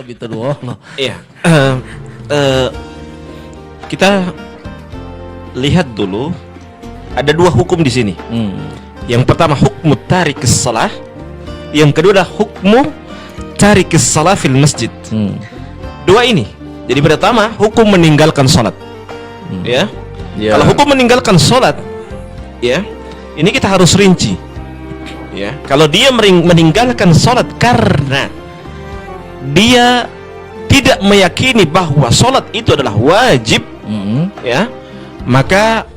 bituduh. Iya. Kita lihat dulu ada dua hukum di sini. Yang pertama hukmu tarikis shalah, yang kedua adalah hukmu tarikis shalah fil masjid. Dua ini. Jadi pertama hukum meninggalkan salat. Ya. Kalau hukum meninggalkan salat, ya, ini kita harus rinci. Ya. Kalau dia meninggalkan salat karena dia tidak meyakini bahwa salat itu adalah wajib, ya, maka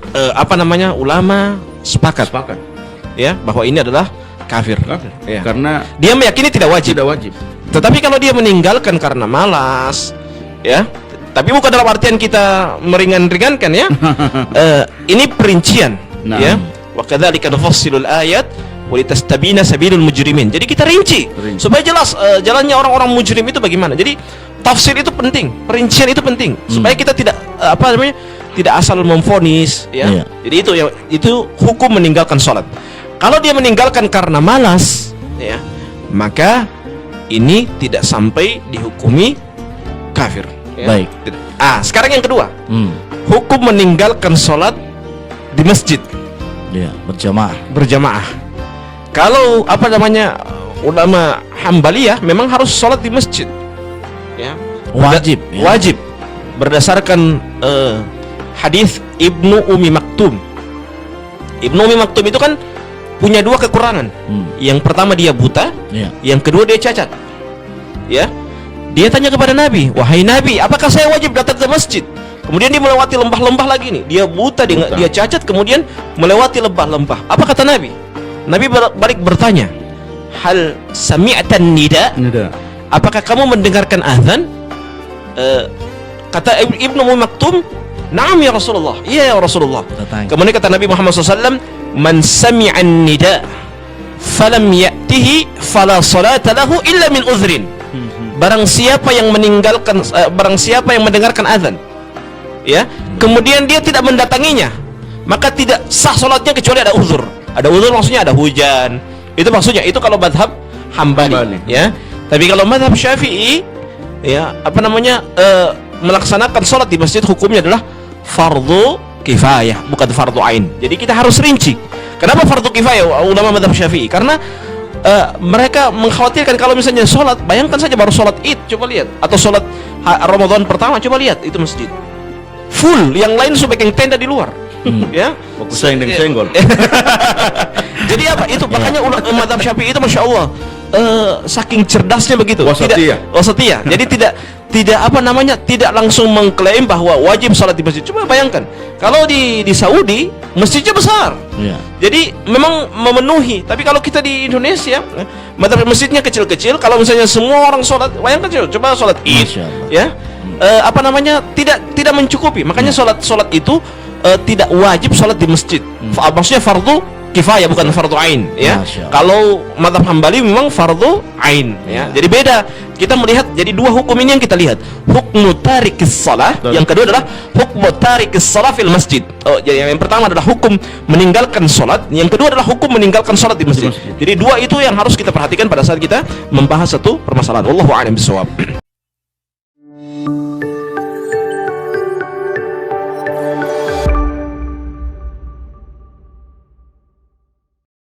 ulama sepakat, ya, bahwa ini adalah kafir. Ya. Karena dia meyakini tidak wajib. Tetapi kalau dia meninggalkan karena malas, ya, tapi bukan dalam artian kita meringan-ringankan, ya. Ini perincian, ya. Wa kadzalika nufassilul ayat walitastabina sabilul mujrimin. Jadi kita rinci supaya jelas jalannya orang-orang mujrim itu bagaimana. Jadi tafsir itu penting, perincian itu penting supaya kita tidak tidak asal memvonis, ya. Jadi itu hukum meninggalkan sholat. Kalau dia meninggalkan karena malas, ya, maka ini tidak sampai dihukumi kafir, ya. Baik. Sekarang yang kedua, hukum meninggalkan sholat di masjid, ya, berjamaah. Kalau ulama Hambaliyah memang harus sholat di masjid, ya, wajib berdasarkan hadis Ibnu Umi Maktum. Ibnu Umi Maktum itu kan punya dua kekurangan. Yang pertama dia buta, yang kedua dia cacat. Ya, dia tanya kepada Nabi, wahai Nabi, apakah saya wajib datang ke masjid? Kemudian dia melewati lembah-lembah lagi nih. Dia buta, dia cacat, kemudian melewati lembah-lembah. Apa kata Nabi? Nabi balik bertanya, hal sami'tan nida? Apakah kamu mendengarkan azan? Kata Ibnu Umi Maktum, na'am ya Rasulullah. Iya ya Rasulullah. Kemudian kata Nabi Muhammad SAW, man sami'an nida falam ya'tihi fala salata lahu illa min uzrin. Barang siapa yang mendengarkan azan, ya, kemudian dia tidak mendatanginya, maka tidak sah salatnya kecuali ada uzur. Ada uzur maksudnya ada hujan. Itu maksudnya, itu kalau madhab Hambali, ya. Tapi kalau madhab Syafi'i, ya, melaksanakan salat di masjid hukumnya adalah fardu kifayah, bukan fardu ain. Jadi kita harus rinci. Kenapa fardu kifayah ulama madhab Syafi'i? Karena mereka mengkhawatirkan kalau misalnya sholat, bayangkan saja baru sholat Id, coba lihat, atau sholat Ramadan pertama, coba lihat itu masjid full, yang lain sebagian tenda di luar, ya. Senggol. Jadi apa itu? Makanya ulama madhab Syafi'i itu masya Allah, saking cerdasnya begitu, wasatiyah. Jadi tidak langsung mengklaim bahwa wajib sholat di masjid. Coba bayangkan kalau di Saudi masjidnya besar, jadi memang memenuhi. Tapi kalau kita di Indonesia, masjidnya kecil-kecil. Kalau misalnya semua orang sholat, bayangkan coba sholat Id, ya, tidak mencukupi. Makanya sholat itu tidak wajib sholat di masjid. Maksudnya fardu kifayah, bukan fardu ain, ya. Kalau mazhab Hambali memang fardu ain, ya. Jadi beda. Kita melihat, jadi dua hukum ini yang kita lihat. Hukmu tarikis shalah, yang kedua adalah hukmu tarikis shalah fil masjid. Jadi yang pertama adalah hukum meninggalkan salat, yang kedua adalah hukum meninggalkan salat di masjid. Jadi dua itu yang harus kita perhatikan pada saat kita membahas satu permasalahan. Wallahu a'lam bishawab.